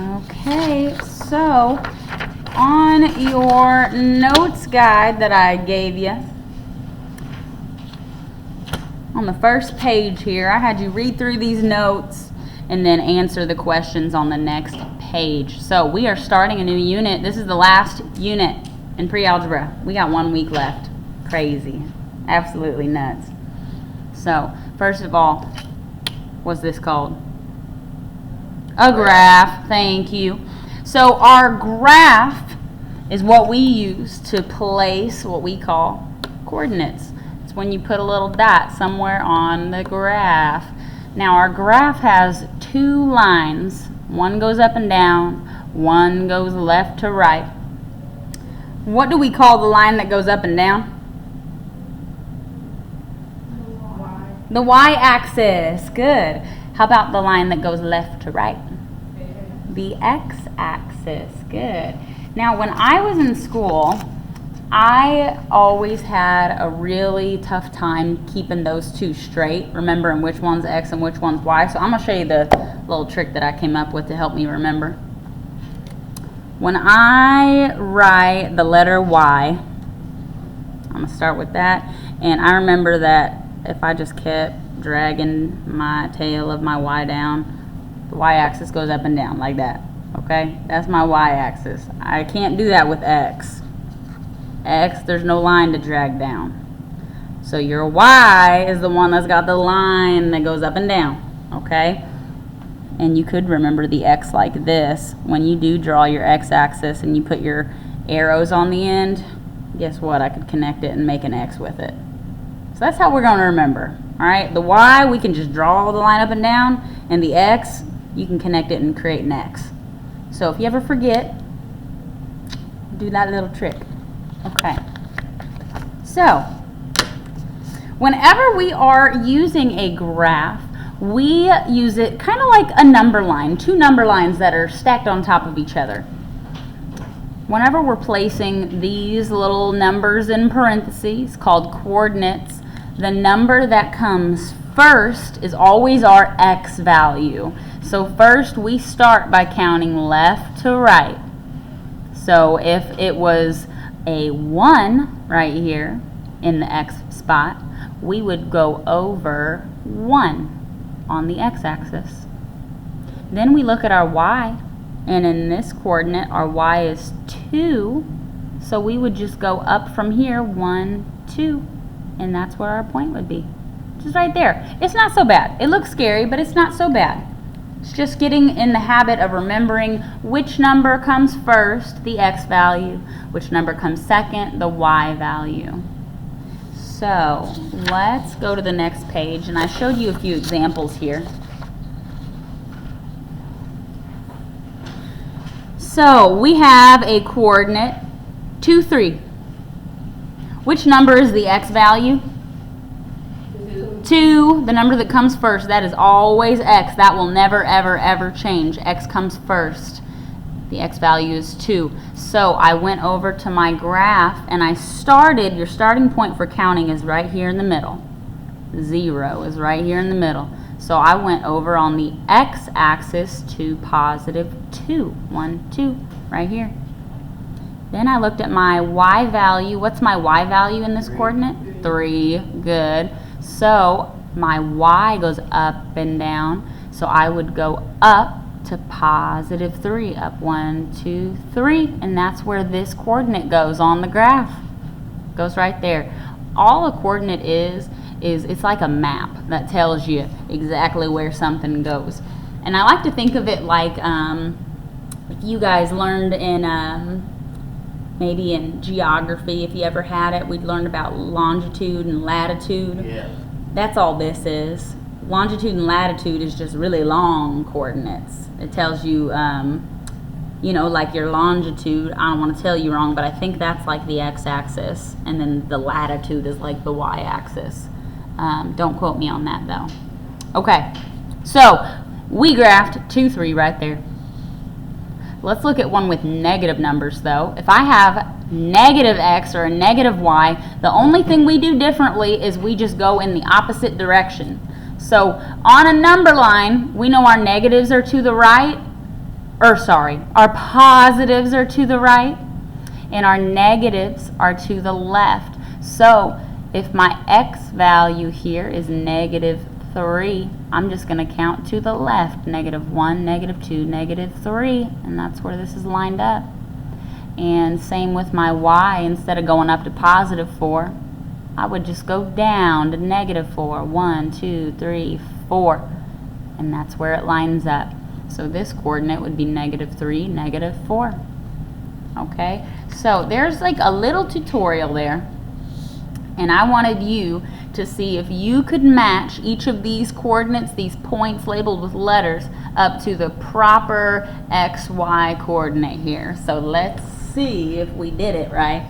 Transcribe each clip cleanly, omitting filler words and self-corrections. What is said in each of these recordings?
Okay, so on your notes guide that I gave you, on the first page here, I had you read through these notes and then answer the questions on the next page. So we are starting a new unit. This is the last unit in pre-algebra. We got 1 week left. Crazy. Absolutely nuts. So, first of all, what's this called? A graph. Thank you. So our graph is what we use to place what we call coordinates. It's when you put a little dot somewhere on the graph. Now our graph has 2 lines. One goes up and down, one goes left to right. What do we call the line that goes up and down? The y-axis. Good. How about the line that goes left to right? The x-axis. Good. Now, when I was in school, I always had a really tough time keeping those 2 straight, remembering which one's x and which one's y. So I'm going to show you the little trick that I came up with to help me remember. When I write the letter y, I'm going to start with that, and I remember that if I just kept dragging my tail of my y down, the y-axis goes up and down like that. Okay? That's my y-axis. I can't do that with x. X, there's no line to drag down. So your y is the one that's got the line that goes up and down. Okay? And you could remember the x like this. When you do draw your x-axis and you put your arrows on the end, guess what? I could connect it and make an x with it. So that's how we're going to remember. Alright, the y, we can just draw the line up and down, and the x, you can connect it and create an x. So if you ever forget, do that little trick. Okay. So, whenever we are using a graph, we use it kind of like a number line, 2 number lines that are stacked on top of each other. Whenever we're placing these little numbers in parentheses called coordinates, the number that comes first is always our x value. So first we start by counting left to right. So if it was a 1 right here in the x spot, we would go over 1 on the x-axis. Then we look at our y, and in this coordinate our y is 2, so we would just go up from here 1, 2, and that's where our point would be. Just right there. It's not so bad. It looks scary, but it's not so bad. It's just getting in the habit of remembering which number comes first, the x value, which number comes second, the y value. So let's go to the next page, and I showed you a few examples here. So we have a coordinate 2, 3. Which number is the x value? 2, the number that comes first. That is always x. That will never, ever, ever change. X comes first. The x value is 2. So I went over to my graph and I started, your starting point for counting is right here in the middle. 0 is right here in the middle. So I went over on the x-axis to positive 2. 1, 2, right here. Then I looked at my y value. What's my y value in this coordinate? 3. Good. So my y goes up and down. So I would go up to positive 3. Up 1, 2, 3. And that's where this coordinate goes on the graph. Goes right there. All a coordinate is it's like a map that tells you exactly where something goes. And I like to think of it like if you guys learned in maybe in geography, if you ever had it, we'd learned about longitude and latitude. Yeah. That's all this is. Longitude and latitude is just really long coordinates. It tells you, you know, like your longitude, I don't want to tell you wrong, but I think that's like the x-axis, and then the latitude is like the y-axis. Don't quote me on that though. Okay, so we graphed 2, 3 right there. Let's look at one with negative numbers though. If I have negative x or a negative y, the only thing we do differently is we just go in the opposite direction. So on a number line, we know our negatives are to the right, our positives are to the right and our negatives are to the left. So if my x value here is -3, I'm just going to count to the left. -1, -2, -3, and that's where this is lined up. And same with my y. Instead of going up to +4, I would just go down to -4. 1, 2, 3, 4. And that's where it lines up. So this coordinate would be -3, -4. Okay, so there's like a little tutorial there. And I wanted you to see if you could match each of these coordinates, these points labeled with letters, up to the proper XY coordinate here. So let's see if we did it right.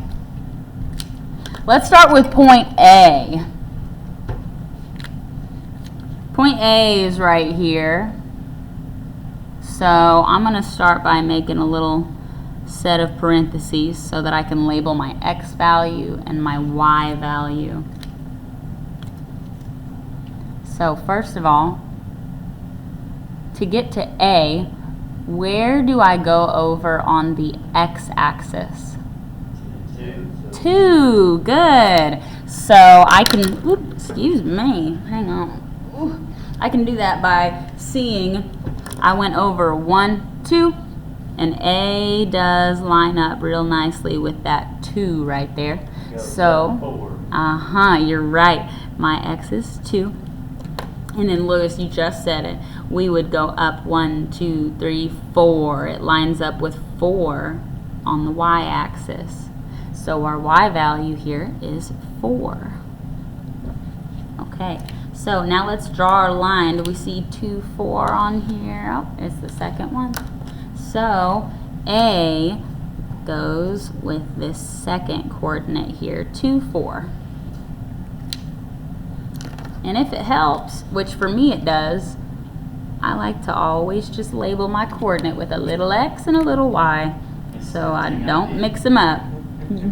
Let's start with point A. Point A is right here. So I'm going to start by making a little set of parentheses so that I can label my x value and my y value. So first of all, to get to A, where do I go over on the x-axis? 2. Good. So I can, excuse me, hang on. I can do that by seeing I went over 1, 2, and A does line up real nicely with that 2 right there. So, you're right. My x is 2. And then Lewis, you just said it. We would go up 1, 2, 3, 4. It lines up with 4 on the y-axis. So our y value here is 4. Okay, so now let's draw our line. Do we see 2, 4 on here? Oh, it's the second one. So A goes with this second coordinate here, 2, 4. And if it helps, which for me it does, I like to always just label my coordinate with a little x and a little y, so I don't mix them up.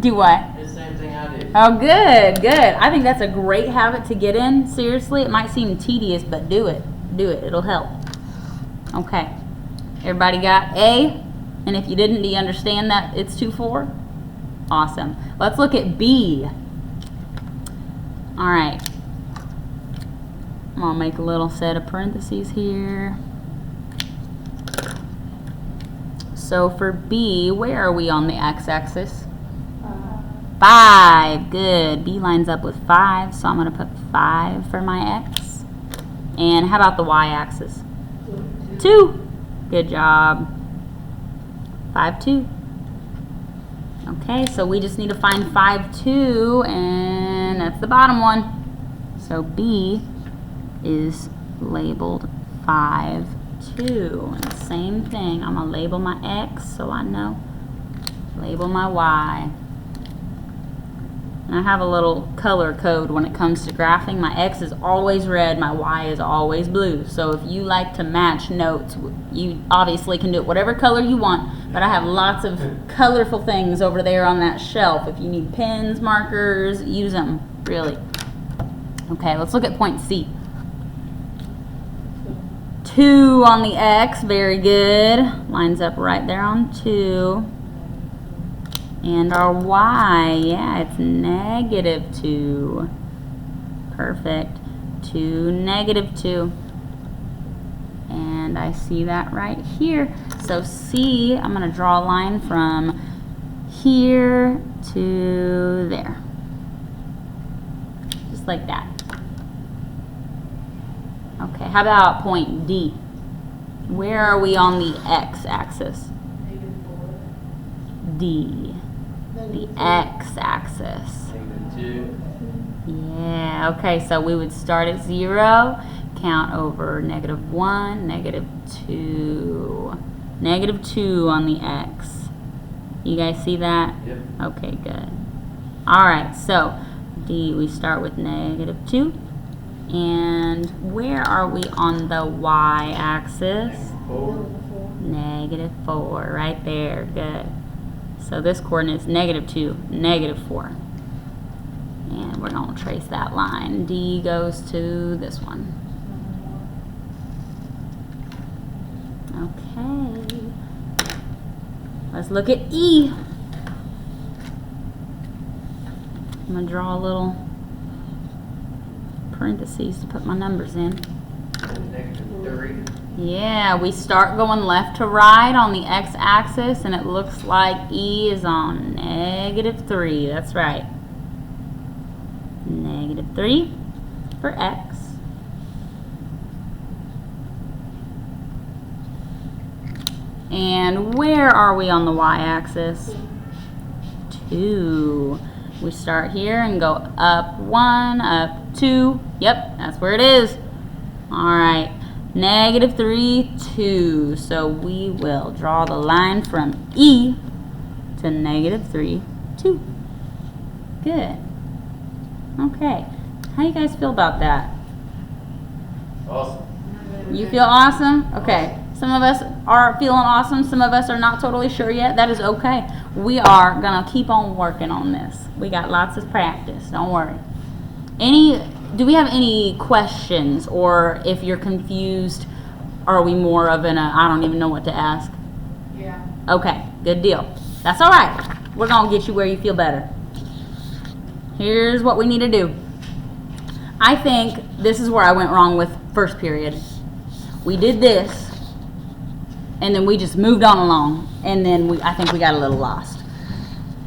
Do what? It's the same thing I do. Oh, good, good. I think that's a great habit to get in. Seriously, it might seem tedious, but do it. Do it. It'll help. Okay. Everybody got A? And if you didn't, do you understand that it's 2, 4? Awesome. Let's look at B. All right. I'm going to make a little set of parentheses here. So for B, where are we on the x-axis? 5. Good. B lines up with 5, so I'm going to put 5 for my x. And how about the y-axis? 2. Good job. 5, 2. Okay, so we just need to find 5, 2, and that's the bottom one. So B is labeled 5, 2. And same thing, I'm going to label my x so I know. Label my y. And I have a little color code when it comes to graphing. My x is always red, my y is always blue. So if you like to match notes, you obviously can do it whatever color you want, but I have lots of colorful things over there on that shelf. If you need pens, markers, use them, really. Okay, let's look at point C. 2 on the x, very good. Lines up right there on 2. And our y, yeah, it's -2. Perfect. 2, -2. And I see that right here. So C, I'm going to draw a line from here to there. Just like that. Okay, how about point D? Where are we on the x-axis? D. The x-axis. -2. Yeah, okay, so we would start at 0, count over -1, -2. -2 on the x. You guys see that? Yep. Okay, good. Alright, so D, we start with -2. And where are we on the y-axis? -4, right there, good. So this coordinate is -2, -4. And we're going to trace that line. D goes to this one. Okay. Let's look at E. I'm going to draw a little parentheses to put my numbers in. -3. Yeah, we start going left to right on the x-axis, and it looks like E is on -3. That's right. -3 for x. And where are we on the y-axis? 2. We start here and go up 1, up 2. Yep, that's where it is. All right, -3, 2. So we will draw the line from E to -3, 2. Good. Okay. How you guys feel about that? Awesome. You feel awesome? Okay. Some of us are feeling awesome. Some of us are not totally sure yet. That is okay. We are going to keep on working on this. We got lots of practice. Don't worry. Do we have any questions? Or if you're confused, are we more of I don't even know what to ask? Yeah. Okay. Good deal. That's all right. We're going to get you where you feel better. Here's what we need to do. I think this is where I went wrong with first period. We did this, and then we just moved on along, and then I think we got a little lost.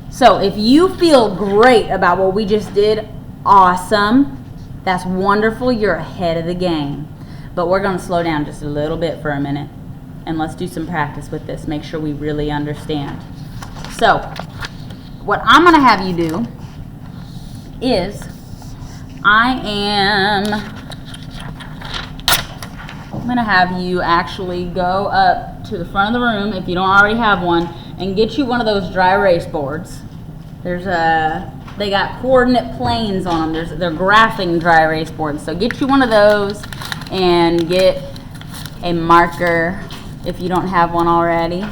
So if you feel great about what we just did, awesome. That's wonderful. You're ahead of the game. But we're going to slow down just a little bit for a minute, and let's do some practice with this. Make sure we really understand. So what I'm going to have you do is I'm going to have you actually go up to the front of the room, if you don't already have one, and get you one of those dry erase boards. They got coordinate planes on them. They're graphing dry erase boards. So get you one of those and get a marker if you don't have one already.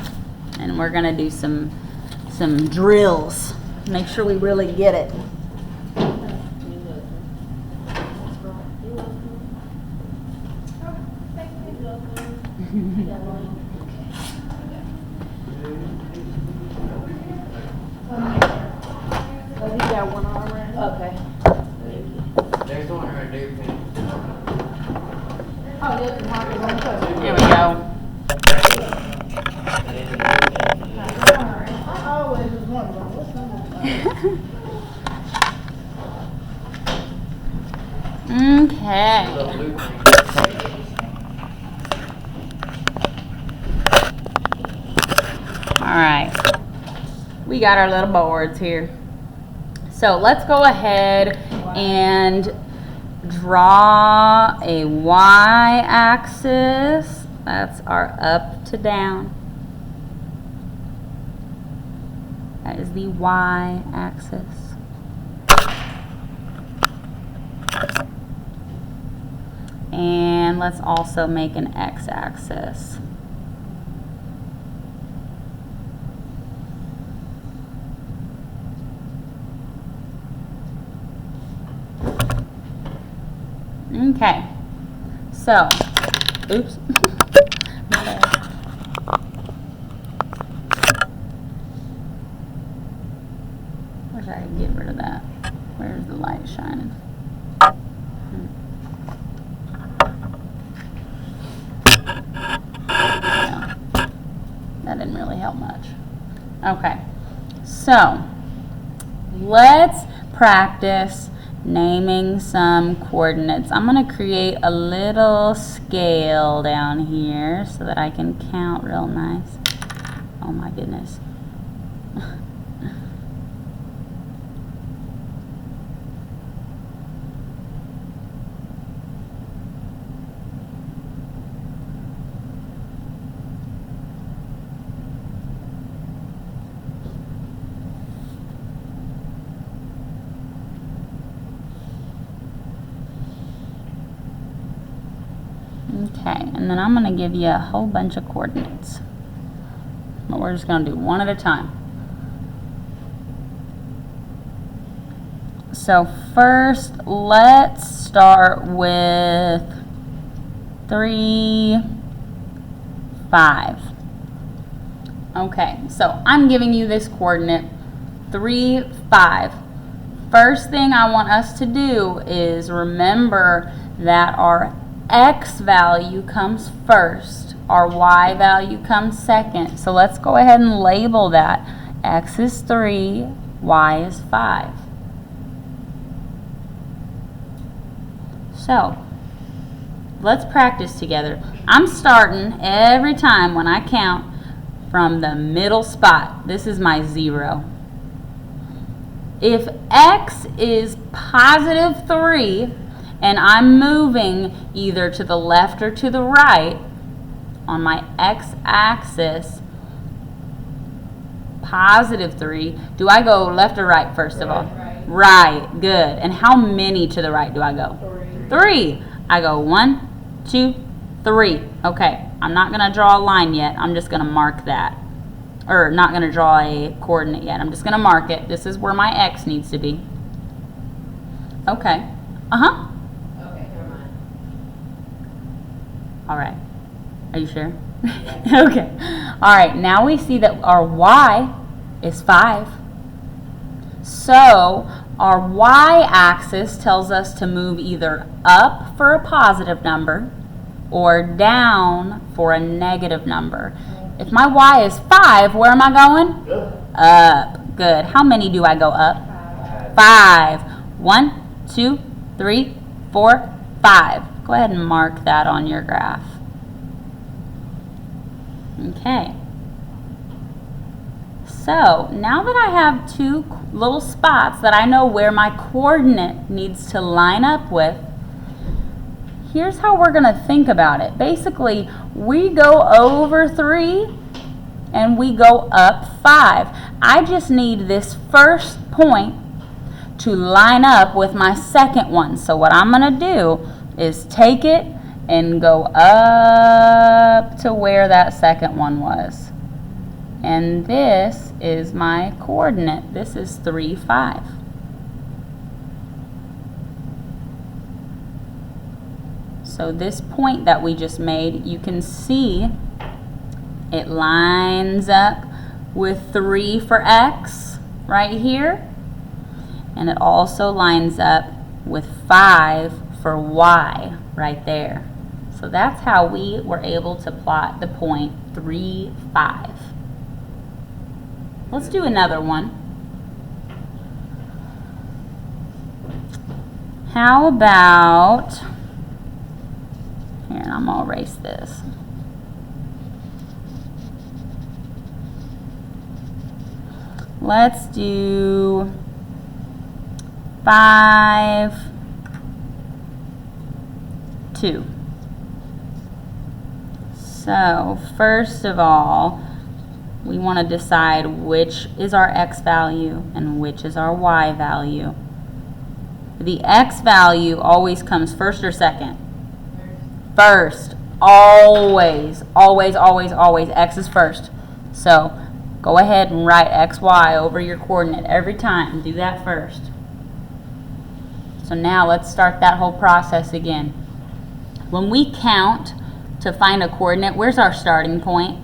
And we're going to do some drills. Make sure we really get it. Okay. Next one, we're gonna do pen. Oh, there's the markers on the cover. There we go. I always was wondering, what's number? Okay. Little blue thing. All right. We got our little boards here. So let's go ahead and draw a y-axis. That's our up to down. That is the y-axis. And let's also make an x-axis. Okay, so, oops, my bad. Wish I could get rid of that. Where's the light shining? Yeah, that didn't really help much. Okay, so let's practice naming some coordinates. I'm going to create a little scale down here so that I can count real nice. Oh my goodness. Okay, and then I'm going to give you a whole bunch of coordinates. But we're just going to do one at a time. So first, let's start with 3, 5. Okay, so I'm giving you this coordinate 3, 5. First thing I want us to do is remember that our x value comes first, our y value comes second. So let's go ahead and label that. X is 3, y is 5. So let's practice together. I'm starting every time when I count from the middle spot. This is my 0. If x is positive 3 and I'm moving either to the left or to the right on my x-axis, positive 3, do I go left or right first of all? Right, good. And how many to the right do I go? 3. I go 1, 2, 3. Okay, I'm not going to draw a line yet. I'm just going to mark that. Or not going to draw a coordinate yet. I'm just going to mark it. This is where my x needs to be. Okay. Uh-huh. Okay, never mind. All right. Are you sure? Okay. All right, now we see that our y is 5. So our y-axis tells us to move either up for a positive number or down for a negative number. If my y is 5, where am I going? Up. Good. How many do I go up? 5. 1, 2, 3, 4, 5. Go ahead and mark that on your graph. Okay. So now that I have 2 little spots that I know where my coordinate needs to line up with, here's how we're going to think about it. Basically, we go over 3 and we go up 5. I just need this first point to line up with my second one. So what I'm going to do is take it and go up to where that second one was. And this is my coordinate. This is 3, 5. So this point that we just made, you can see it lines up with 3 for x right here. And it also lines up with 5 for y right there. So that's how we were able to plot the point 3, 5. Let's do another one. How about, here, I'm going to erase this. Let's do 5, 2. So first of all, we want to decide which is our x value and which is our y value. The x value always comes first or second? First. Always. Always, always, always. X is first. So go ahead and write xy over your coordinate every time. Do that first. So now let's start that whole process again. When we count to find a coordinate, where's our starting point?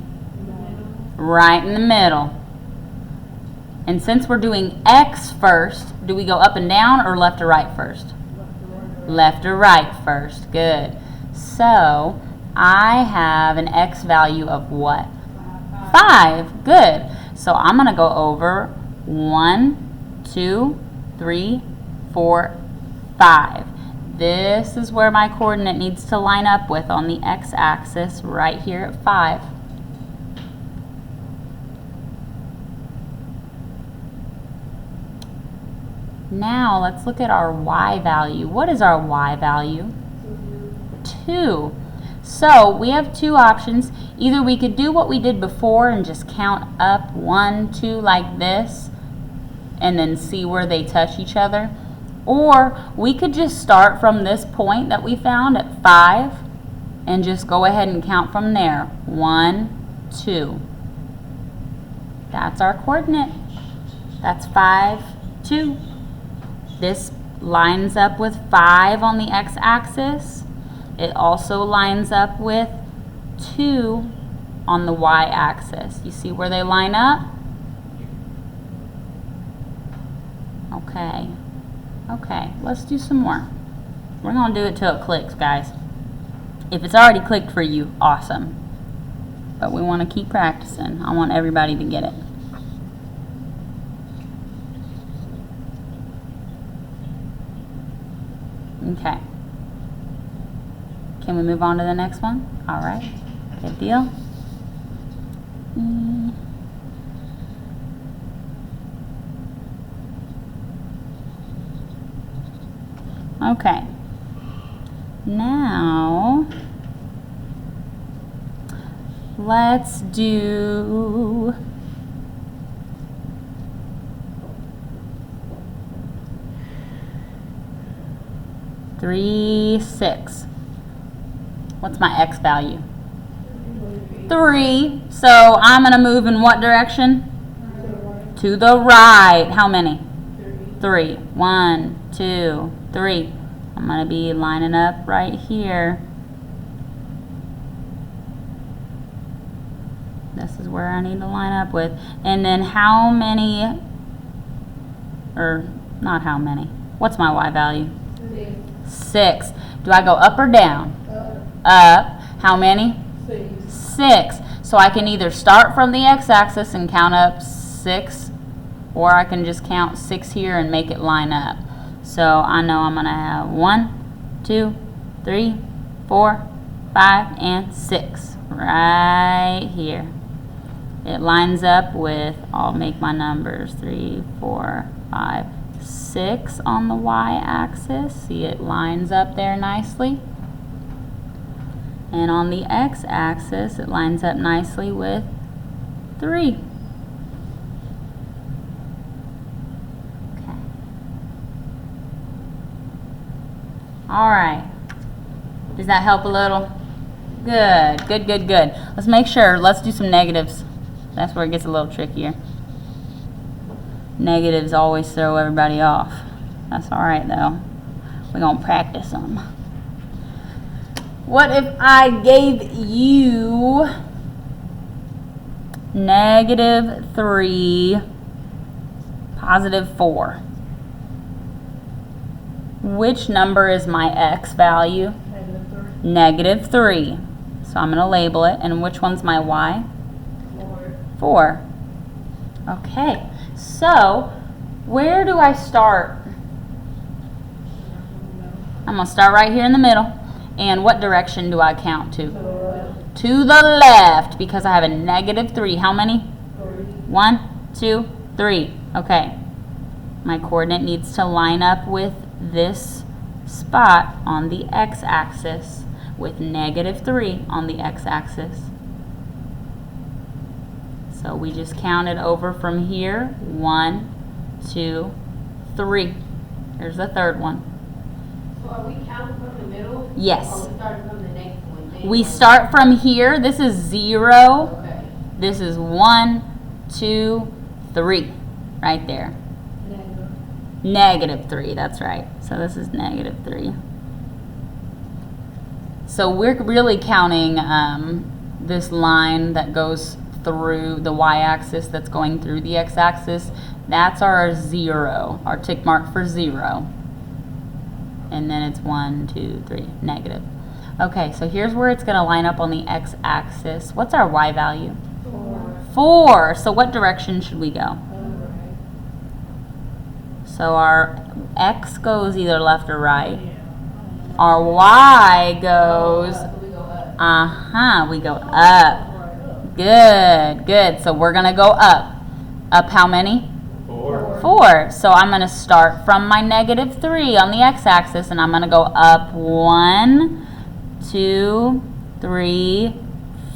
Right in the middle. And since we're doing x first, do we go up and down or left or right first? Left or right first. Good. So I have an x value of what? 5. Good. So I'm going to go over 1, 2, 3, 4, 5. This is where my coordinate needs to line up with on the x-axis right here at 5. Now let's look at our y value. What is our y value? 2. So we have 2 options. Either we could do what we did before and just count up 1, 2 like this and then see where they touch each other. Or we could just start from this point that we found at 5 and just go ahead and count from there. 1, 2. That's our coordinate. That's 5, 2. This lines up with 5 on the x-axis. It also lines up with 2 on the y-axis. You see where they line up? Okay. Okay, let's do some more. We're going to do it till it clicks, guys. If it's already clicked for you, awesome. But we want to keep practicing. I want everybody to get it. Okay. Can we move on to the next one? All right. Good deal. Okay. Now, let's do three, 6. What's my x value? 3. So I'm going to move in what direction? To the right. How many? 3. 1, 2, 3. I'm going to be lining up right here. This is where I need to line up with. And then how many, or not how many, what's my y value? 6. Do I go up or down? Up. How many? 6. So I can either start from the x-axis and count up 6, or I can just count 6 here and make it line up. So I know I'm going to have 1, 2, 3, 4, 5, and 6 right here. It lines up with, I'll make my numbers, 3, 4, 5, 6 on the y-axis. See, it lines up there nicely. And on the x-axis, it lines up nicely with 3. All right. Does that help a little? Good, good, good, good. Let's make sure. Let's do some negatives. That's where it gets a little trickier. Negatives always throw everybody off. That's all right, though. We're going to practice them. What if I gave you -3, +4? Which number is my x value? -3. So I'm going to label it. And which one's my y? 4. Okay. So, where do I start? I'm going to start right here in the middle. And what direction do I count to? To the left, because I have a -3. How many? 1, 2, 3. Okay. My coordinate needs to line up with this spot on the x-axis with -3 on the x-axis. So we just counted over from here. 1, 2, 3. Here's the third one. So are we counting from the middle? Yes. Or we starting from the next one? We start from here. This is 0. Okay. This is 1, 2, 3. Right there. -3, that's right. So this is -3. So we're really counting this line that goes through the y-axis that's going through the x-axis. That's our 0, our tick mark for 0. And then it's 1, 2, 3, negative. Okay, so here's where it's going to line up on the x-axis. What's our y value? 4. So what direction should we go? So our x goes either left or right. Our y goes, we go up. Good, good. So we're going to go up. Up how many? 4. 4. So I'm going to start from my -3 on the x-axis, and I'm going to go up 1, 2, 3,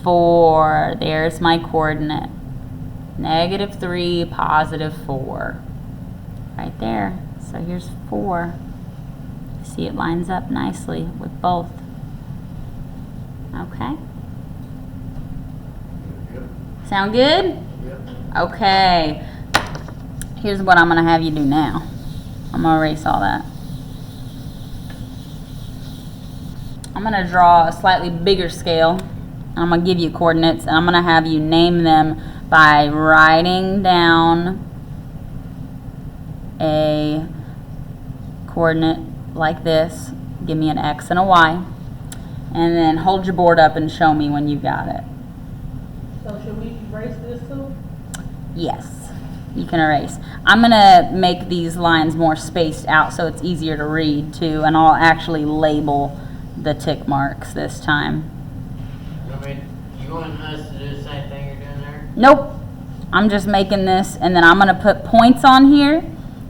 4. There's my coordinate. -3, +4. Right there. So here's 4. See, it lines up nicely with both. Okay. Yep. Sound good? Yep. Okay. Here's what I'm going to have you do now. I'm going to erase all that. I'm going to draw a slightly bigger scale I'm going to give you coordinates, and I'm going to have you name them by writing down a coordinate like this. Give me an X and a Y. And then hold your board up and show me when you've got it. So should we erase this too? Yes, you can erase. I'm going to make these lines more spaced out so it's easier to read too, and I'll actually label the tick marks this time. You want us to do the same thing you're doing there? Nope. I'm just making this, and then I'm going to put points on here,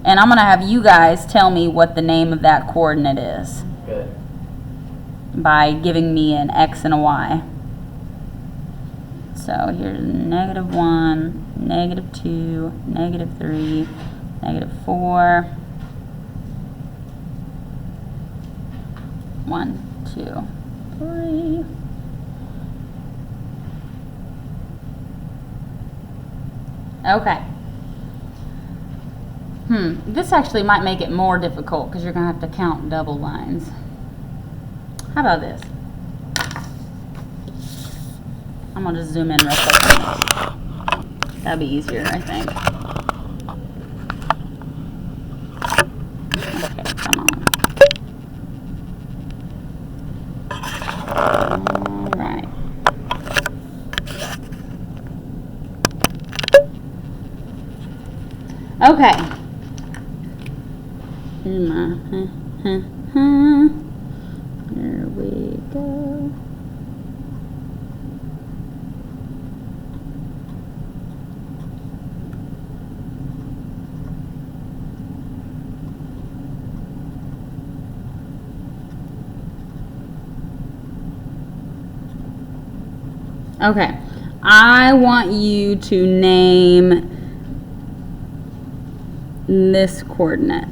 and I'm going to have you guys tell me what the name of that coordinate is Good. by giving me an X and a Y. So here's -1, -2, -3, -4. 1, 2, 3. Okay. This actually might make it more difficult because you're going to have to count double lines. How about this? I'm going to just zoom in real quick. That'd be easier, I think. Okay, come on. All right. Okay. There we go. Okay, I want you to name this coordinate.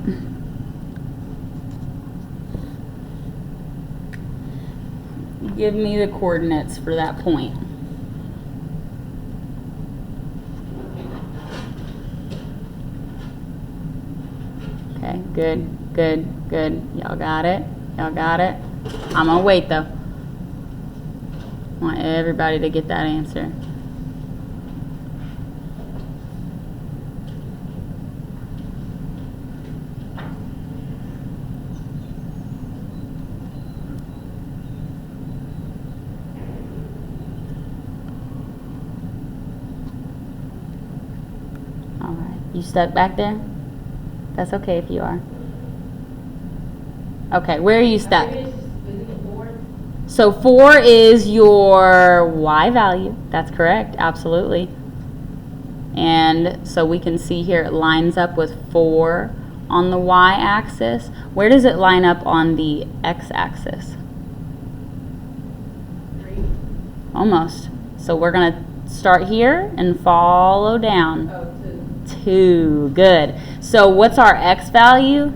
Give me the coordinates for that point. Okay, good, good, good. Y'all got it? Y'all got it? I'm gonna wait though. I want everybody to get that answer. All right, you stuck back there? That's okay if you are. Okay, where are you stuck? So 4 is your Y value. That's correct, absolutely. And so we can see here it lines up with 4 on the Y axis. Where does it line up on the X axis? 3. Almost. So we're going to start here and follow down. Oh, 2. 2, good. So what's our X value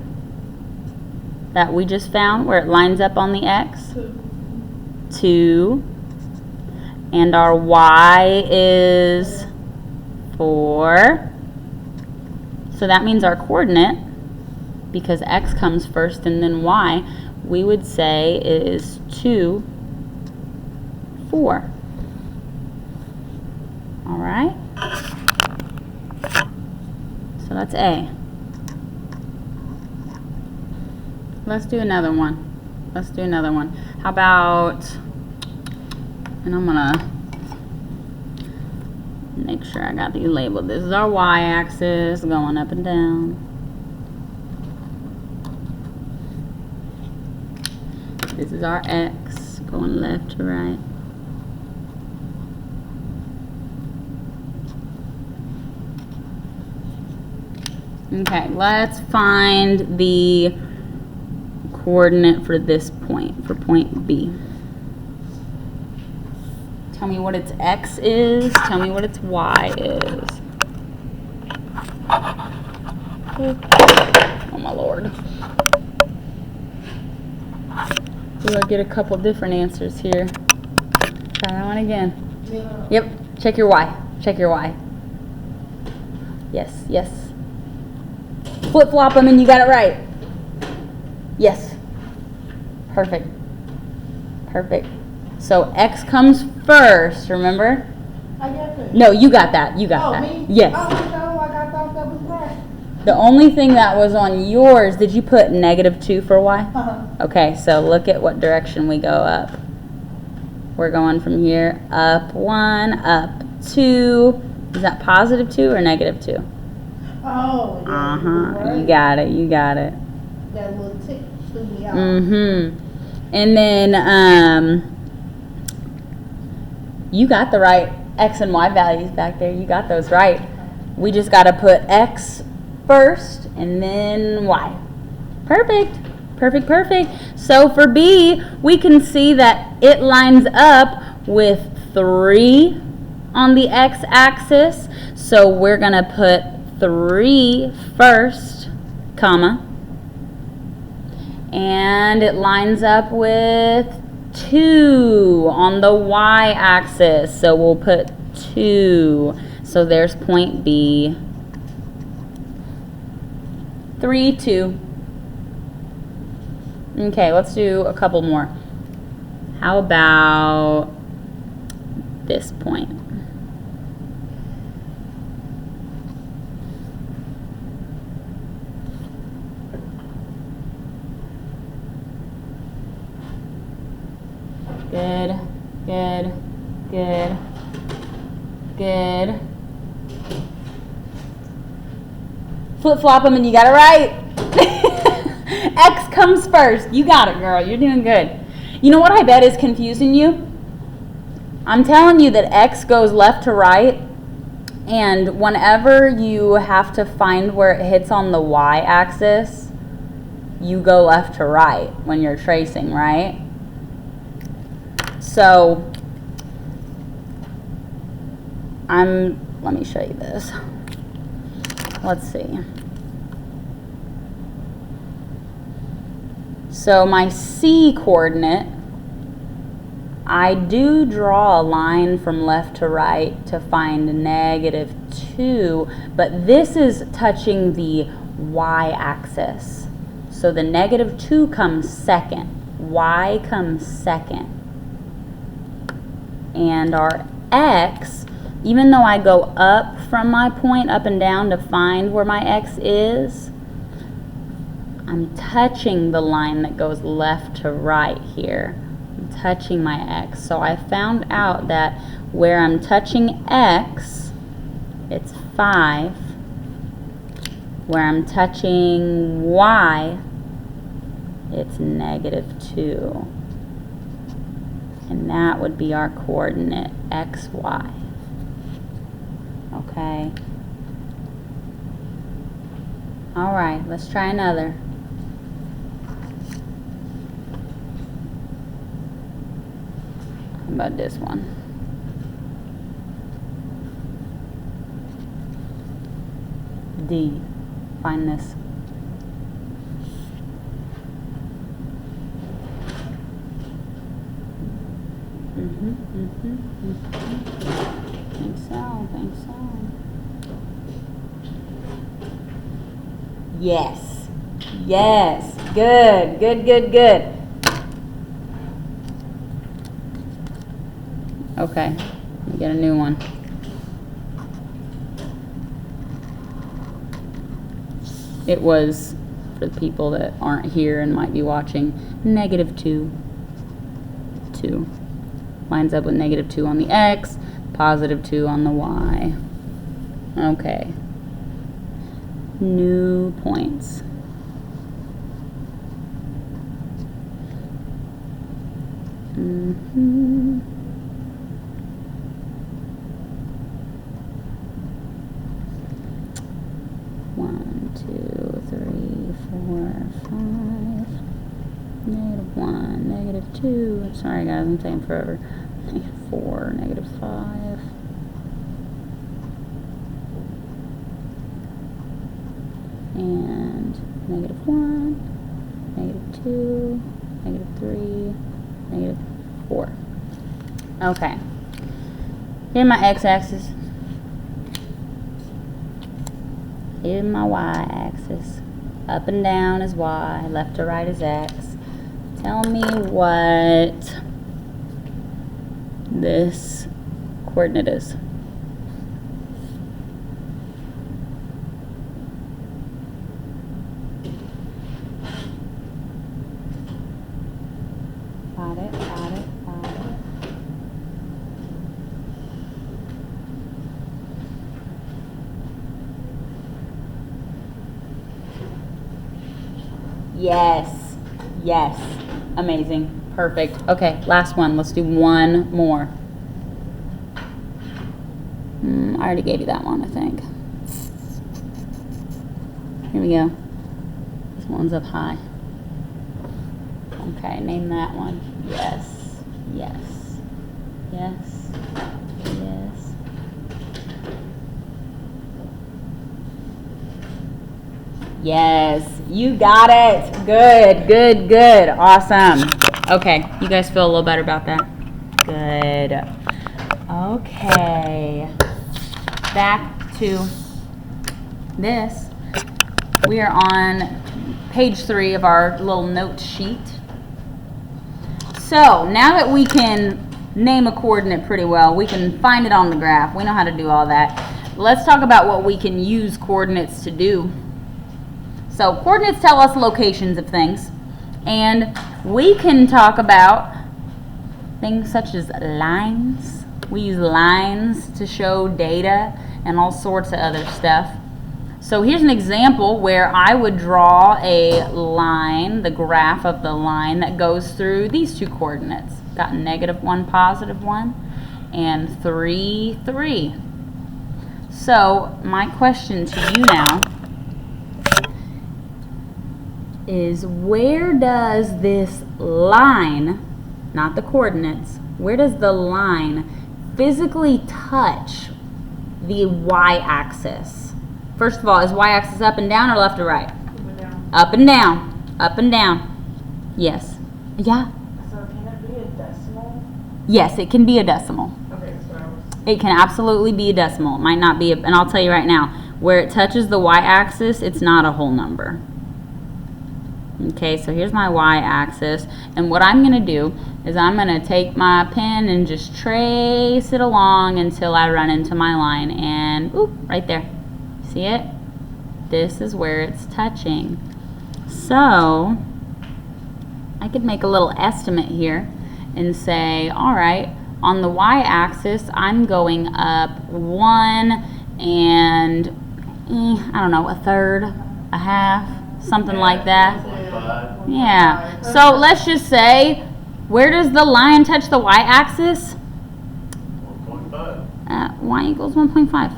that we just found where it lines up on the X? 2. And our Y is 4. So that means our coordinate, because X comes first and then Y, we would say is 2, 4. All right? So that's A. Let's do another one. Let's do another one. How about, and I'm gonna make sure I got these labeled. This is our Y-axis going up and down. This is our X going left to right. Okay, let's find the coordinate for this point, for point B. Tell me what its X is, tell me what its Y is. Oh my Lord. Ooh, I get a couple different answers here. Try that one again. Yep, check your Y, check your Y. Yes, yes. Flip-flop them and you got it right. Yes. Perfect. Perfect. So X comes first, remember? I get it. No, you got that. You got Oh, that. me? Yes. Oh, no, like I thought that was right. The only thing that was on yours, did you put -2 for y? Uh-huh. Okay, so look at what direction we go up. We're going from here, up 1, up 2. Is that +2 or -2? Oh, yeah. Uh-huh, you got it, you got it. That little tick threw me off. Mm-hmm. And then, you got the right x and y values back there. You got those right. We just got to put x first and then y. Perfect. Perfect, perfect. So for B, we can see that it lines up with 3 on the x-axis. So we're going to put 3 first, comma. And it lines up with 2 on the y-axis. So we'll put 2. So there's point B. 3, 2. Okay, let's do a couple more. How about this point? Good, good, good, good. Flip-flop them and you got it right. X comes first. You got it, girl. You're doing good. You know what I bet is confusing you? I'm telling you that X goes left to right, and whenever you have to find where it hits on the y-axis, you go left to right when you're tracing, right? So, let me show you this. Let's see. So my C coordinate, I do draw a line from left to right to find -2, but this is touching the y-axis. So the -2 comes second, y comes second. And our x, even though I go up from my point, up and down to find where my x is, I'm touching the line that goes left to right here. I'm touching my x. So I found out that where I'm touching x, it's 5. Where I'm touching y, it's -2. And that would be our coordinate, x, y. Okay. All right, let's try another. How about this one? D. Find this. Think so, think so. Yes. Yes. Good, good, good, good. Okay, let me get a new one. It was, for the people that aren't here and might be watching, -2. 2. Lines up with -2 on the x, +2 on the y. Okay. New points. Mm-hmm. One, 2, 3, 4, 5. -1, -2. Sorry guys, I'm taking forever. -4, -5. And -1, -2, -3, -4. Okay. Here's my x-axis. Here's my y-axis. Up and down is y, left to right is x. Tell me what this coordinate is. Got it, got it, got it. Yes, yes, amazing, perfect. Okay, last one, let's do one more. I already gave you that one, I think. Here we go. This one's up high. Okay, name that one. Yes, yes, yes, yes. Yes, you got it. Good, good, good. Awesome. Okay, you guys feel a little better about that? Good. Okay. Back to this. We are on page 3 of our little note sheet. So now that we can name a coordinate pretty well, we can find it on the graph. We know how to do all that. Let's talk about what we can use coordinates to do. So coordinates tell us locations of things, and we can talk about things such as lines. We use lines to show data and all sorts of other stuff. So here's an example where I would draw a line, the graph of the line that goes through these two coordinates. Got -1, +1, and 3, 3. So my question to you now is, where does this line, not the coordinates, where does the line physically touch the y-axis? First of all, is y-axis up and down or left or right? Up and down. Up and down. Yes. Yeah? So can it be a decimal? Yes, it can be a decimal. Okay, so I was... It can absolutely be a decimal. It might not be, and I'll tell you right now, where it touches the y-axis, it's not a whole number. Okay, so here's my y-axis, and what I'm going to do is I'm going to take my pen and just trace it along until I run into my line, and oop, right there. See it? This is where it's touching. So I could make a little estimate here and say, all right, on the y-axis, I'm going up 1 and I don't know, 1/3, 1/2, something like that. 1.5. Yeah. So let's just say, where does the line touch the y-axis? 1.5. Y equals 1.5.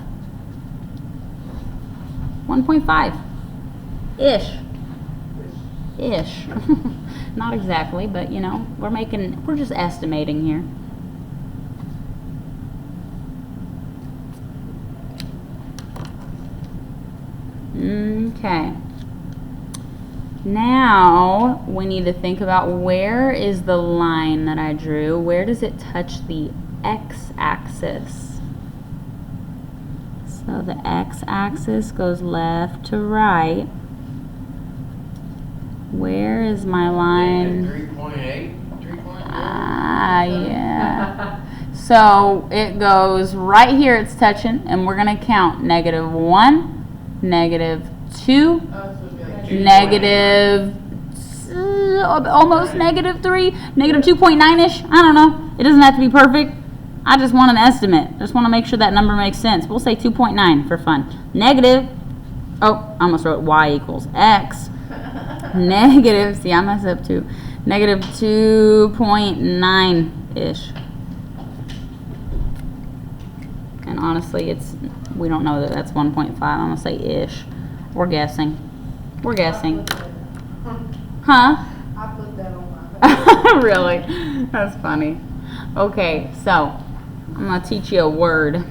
1.5. Ish. Ish. Not exactly, but you know, we're just estimating here. Okay. Now we need to think about, where is the line that I drew? Where does it touch the x-axis? So the x-axis goes left to right. Where is my line? 3.8. 3.0. Ah, yeah. So it goes right here, it's touching, and we're going to count -1, -2, almost -3, -2.9-ish. I don't know. It doesn't have to be perfect. I just want an estimate. Just want to make sure that number makes sense. We'll say 2.9 for fun. Negative, oh, I almost wrote y equals x. Negative, see, I messed up too. -2.9-ish. And honestly, we don't know that that's 1.5. I'm going to say ish. We're guessing. We're guessing. Huh? I put that on my Really? That's funny. Okay, so I'm going to teach you a word,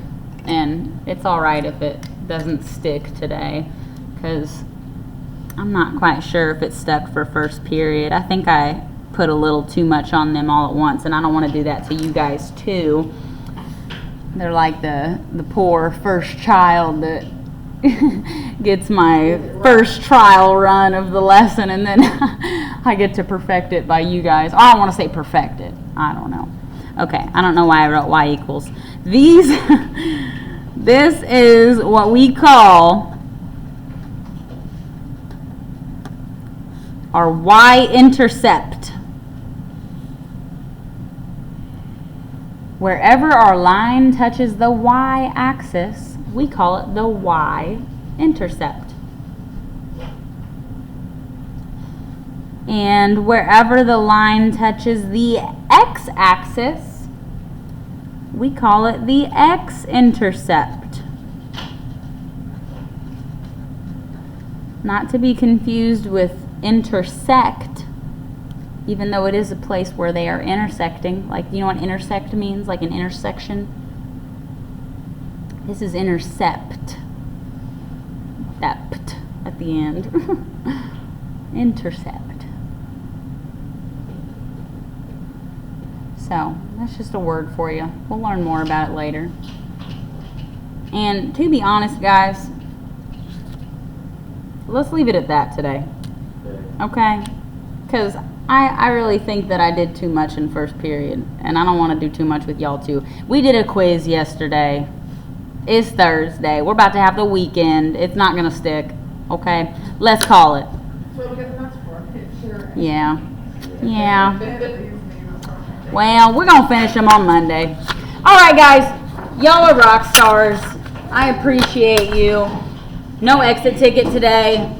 and it's all right if it doesn't stick today, because I'm not quite sure if it stuck for first period. I think I put a little too much on them all at once, and I don't want to do that to you guys too. They're like the poor first child that gets my first trial run of the lesson, and then I get to perfect it by you guys. I don't want to say perfect it. I don't know. Okay, I don't know why I wrote y equals. These, this is what we call our y-intercept. Wherever our line touches the y-axis, we call it the y-intercept. And wherever the line touches the x-axis, we call it the x-intercept. Not to be confused with intersect, even though it is a place where they are intersecting. Like, you know what intersect means? Like an intersection. This is intercept. Sept at the end. Intercept. So, that's just a word for you. We'll learn more about it later. And to be honest, guys, let's leave it at that today. Okay? Because I really think that I did too much in first period. And I don't want to do too much with y'all too. We did a quiz yesterday. It's Thursday. We're about to have the weekend. It's not going to stick. Okay? Let's call it. So we get the next for picture. Yeah. Yeah. Well, we're going to finish them on Monday. All right, guys. Y'all are rock stars. I appreciate you. No exit ticket today.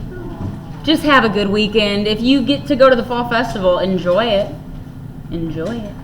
Just have a good weekend. If you get to go to the Fall Festival, enjoy it. Enjoy it.